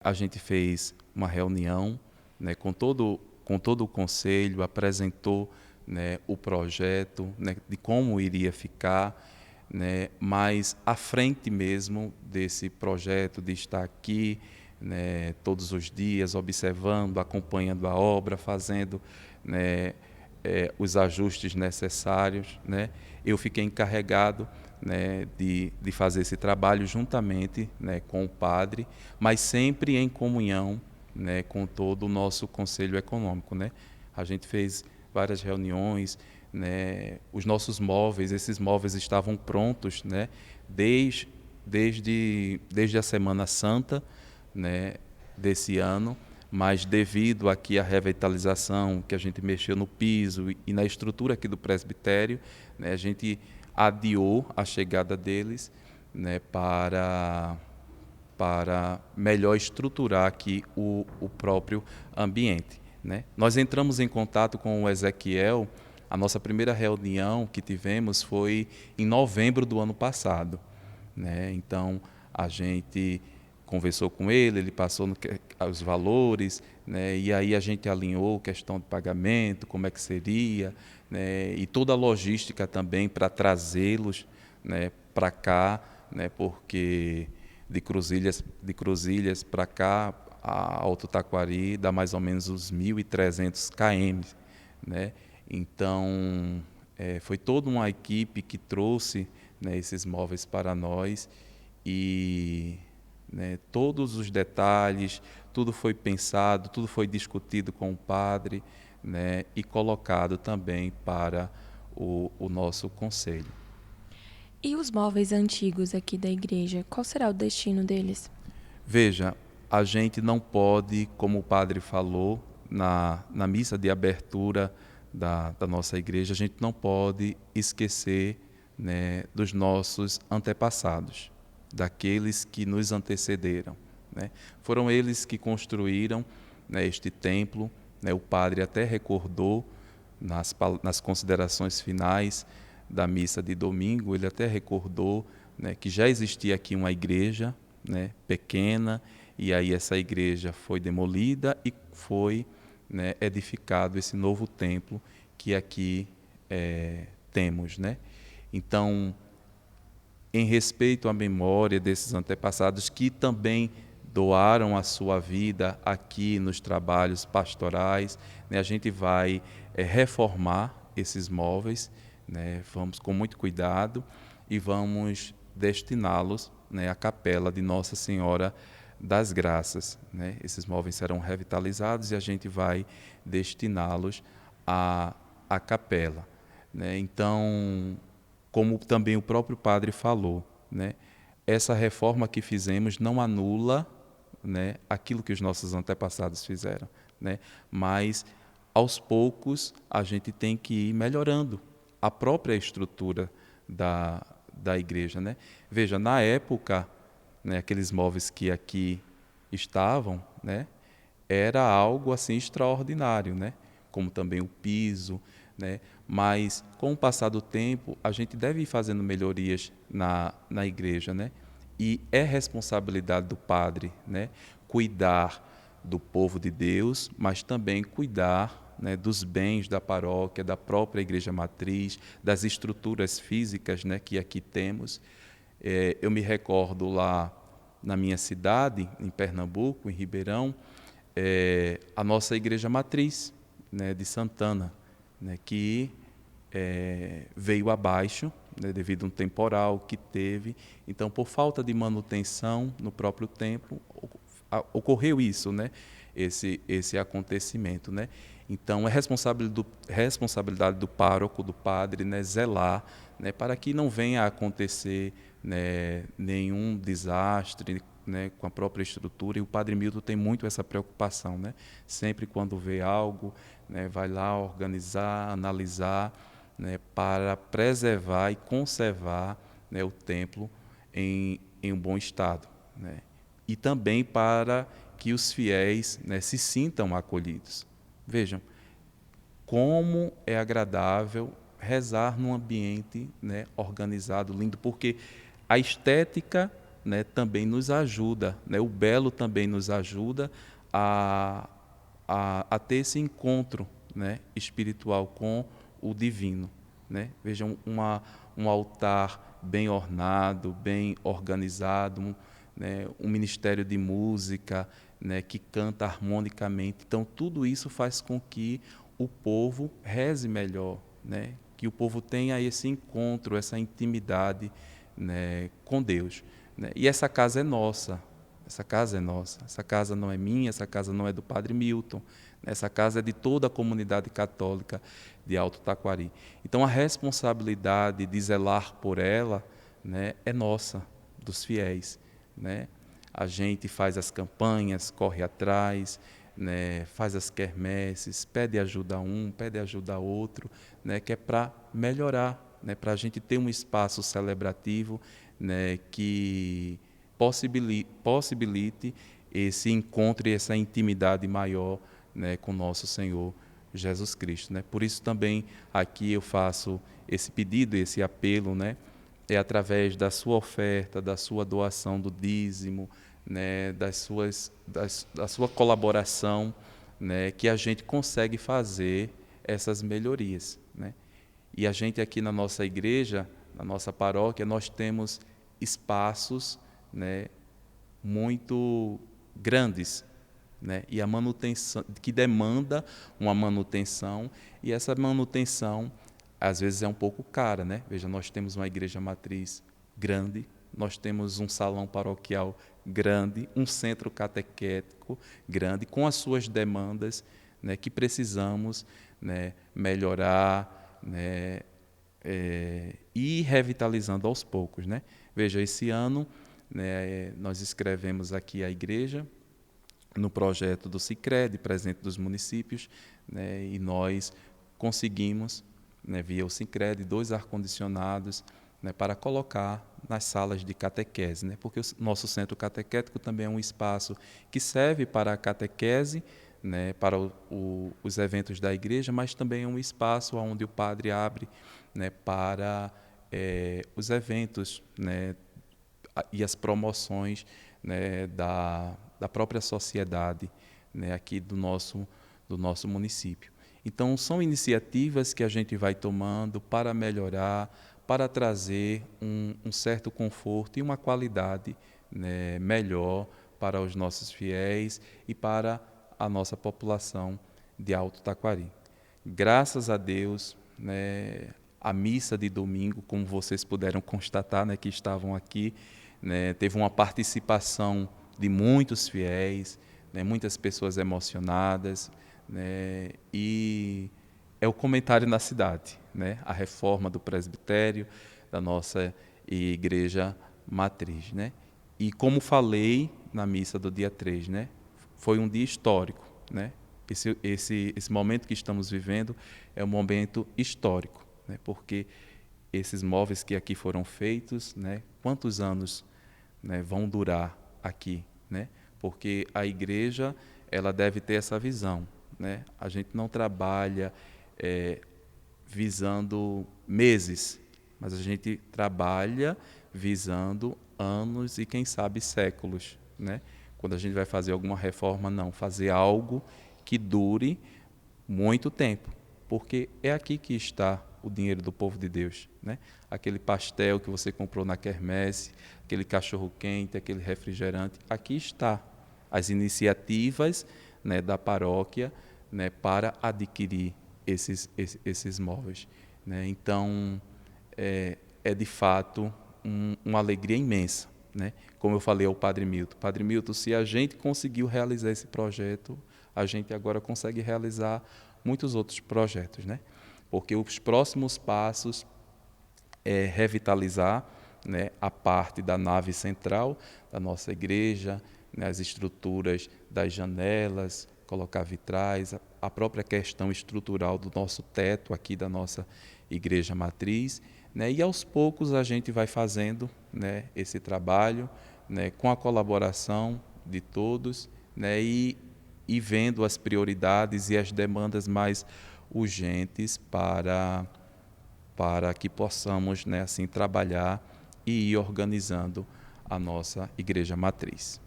A gente fez uma reunião, né, com todo o conselho, apresentou, né, o projeto, né, de como iria ficar, né, mas à frente mesmo desse projeto de estar aqui, né, todos os dias observando, acompanhando a obra, fazendo, né, os ajustes necessários, né, eu fiquei encarregado, né, de fazer esse trabalho juntamente, né, com o padre, mas sempre em comunhão, né, com todo o nosso conselho econômico, né. A gente fez várias reuniões, né, os nossos móveis, esses móveis estavam prontos, né, desde a Semana Santa, né, desse ano, mas devido aqui à revitalização, que a gente mexeu no piso e na estrutura aqui do presbitério, né, a gente adiou a chegada deles, né, para melhor estruturar aqui o próprio ambiente, né. Nós entramos em contato com o Ezequiel, a nossa primeira reunião que tivemos foi em novembro do ano passado, né. Então, a gente conversou com ele passou os valores, né, e aí a gente alinhou questão de pagamento, como é que seria, né, e toda a logística também para trazê-los, né, para cá, né, porque de Cruzilhas para cá, a Alto Taquari dá mais ou menos uns 1.300 km, né? Então, foi toda uma equipe que trouxe, né, esses móveis para nós e, né, todos os detalhes, tudo foi pensado, tudo foi discutido com o padre, né, e colocado também para o nosso conselho. E os móveis antigos aqui da igreja, qual será o destino deles? Veja, a gente não pode, como o padre falou na missa de abertura da nossa igreja, a gente não pode esquecer, né, dos nossos antepassados, daqueles que nos antecederam, né? Foram eles que construíram, né, este templo, né? O padre até recordou nas considerações finais da missa de domingo, ele até recordou, né, que já existia aqui uma igreja, né, pequena, e aí essa igreja foi demolida e foi, né, edificado esse novo templo que aqui temos, né? Então, em respeito à memória desses antepassados que também doaram a sua vida aqui nos trabalhos pastorais, né, a gente vai reformar esses móveis, né, vamos com muito cuidado e vamos destiná-los, né, à capela de Nossa Senhora das Graças, né? Esses móveis serão revitalizados e a gente vai destiná-los à capela, né? Então, como também o próprio padre falou, né, essa reforma que fizemos não anula, né, aquilo que os nossos antepassados fizeram, né, mas aos poucos a gente tem que ir melhorando a própria estrutura da igreja, né? Veja, na época, né, aqueles móveis que aqui estavam, né, era algo assim extraordinário, né? Como também o piso, né? Mas com o passar do tempo, a gente deve ir fazendo melhorias na igreja, né? E é responsabilidade do padre, né, cuidar do povo de Deus, mas também cuidar, né, dos bens da paróquia, da própria igreja matriz, das estruturas físicas, né, que aqui temos. Eu me recordo lá na minha cidade, em Pernambuco, em Ribeirão, a nossa igreja matriz, né, de Santana, né, que veio abaixo, né, devido a um temporal que teve. Então, por falta de manutenção no próprio templo, ocorreu isso, né, esse acontecimento, né? Então, é responsabilidade do pároco, do padre, né, zelar, né, para que não venha a acontecer, né, nenhum desastre, né, com a própria estrutura. E o padre Milton tem muito essa preocupação, né? Sempre quando vê algo, né, vai lá organizar, analisar, né, para preservar e conservar, né, o templo em um bom estado, né? E também para que os fiéis, né, se sintam acolhidos. Vejam, como é agradável rezar num ambiente, né, organizado, lindo, porque a estética né, também nos ajuda, né, o belo também nos ajuda a ter esse encontro, né, espiritual com o divino, né? Vejam, um altar bem ornado, bem organizado, né, um ministério de música, né, que canta harmonicamente. Então, tudo isso faz com que o povo reze melhor, né, que o povo tenha esse encontro, essa intimidade, né, com Deus, né? E essa casa é nossa, essa casa é nossa, essa casa não é minha, essa casa não é do Padre Milton, essa casa é de toda a comunidade católica de Alto Taquari. Então, a responsabilidade de zelar por ela, né, é nossa, dos fiéis, né? A gente faz as campanhas, corre atrás, né, faz as quermesses, pede ajuda a um, pede ajuda a outro, né, que é para melhorar, né, para a gente ter um espaço celebrativo, né, que possibilite esse encontro e essa intimidade maior, né, com nosso Senhor Jesus Cristo, né? Por isso também aqui eu faço esse pedido, esse apelo, né? É através da sua oferta, da sua doação do dízimo, né, da sua colaboração, né, que a gente consegue fazer essas melhorias, né? E a gente aqui na nossa igreja, na nossa paróquia, nós temos espaços, né, muito grandes, né, e a manutenção que demanda uma manutenção, e essa manutenção às vezes é um pouco cara, né? Veja, nós temos uma igreja matriz grande, nós temos um salão paroquial grande, um centro catequético grande, com as suas demandas, né, que precisamos, né, melhorar, né, e ir revitalizando aos poucos, né? Veja, esse ano, né, nós escrevemos aqui a igreja no projeto do Sicredi, presente dos municípios, né, e nós conseguimos, né, via o Sicredi, 2 ar-condicionados, né, para colocar nas salas de catequese, né, porque o nosso centro catequético também é um espaço que serve para a catequese, né, para os eventos da igreja, mas também é um espaço onde o padre abre, né, para os eventos, né, e as promoções, né, da própria sociedade, né, aqui do nosso município. Então, são iniciativas que a gente vai tomando para melhorar, para trazer um certo conforto e uma qualidade, né, melhor para os nossos fiéis e para a nossa população de Alto Taquari. Graças a Deus, né, a missa de domingo, como vocês puderam constatar, né, que estavam aqui, né, teve uma participação de muitos fiéis, né, muitas pessoas emocionadas, né, e é o comentário na cidade, né, a reforma do presbitério da nossa igreja matriz, né? E como falei na missa do dia 3, né, foi um dia histórico, né? Esse momento que estamos vivendo é um momento histórico, né, porque esses móveis que aqui foram feitos, né, quantos anos, né, vão durar aqui, né? Porque a igreja, ela deve ter essa visão, né? A gente não trabalha visando meses, mas a gente trabalha visando anos e quem sabe séculos, né? Quando a gente vai fazer alguma reforma, não, fazer algo que dure muito tempo, porque é aqui que está o dinheiro do povo de Deus, né? Aquele pastel que você comprou na quermesse, aquele cachorro quente, aquele refrigerante, aqui está as iniciativas, né, da paróquia, né, para adquirir esses móveis, né? Então é de fato uma alegria imensa, né? Como eu falei ao Padre Milton, se a gente conseguiu realizar esse projeto, a gente agora consegue realizar muitos outros projetos, né? Porque os próximos passos é revitalizar, né, a parte da nave central da nossa igreja, né, as estruturas das janelas, colocar vitrais, a própria questão estrutural do nosso teto aqui da nossa igreja matriz, né, e aos poucos a gente vai fazendo, né, esse trabalho, né, com a colaboração de todos, né, e vendo as prioridades e as demandas mais urgentes para que possamos, né, assim, trabalhar e ir organizando a nossa igreja matriz.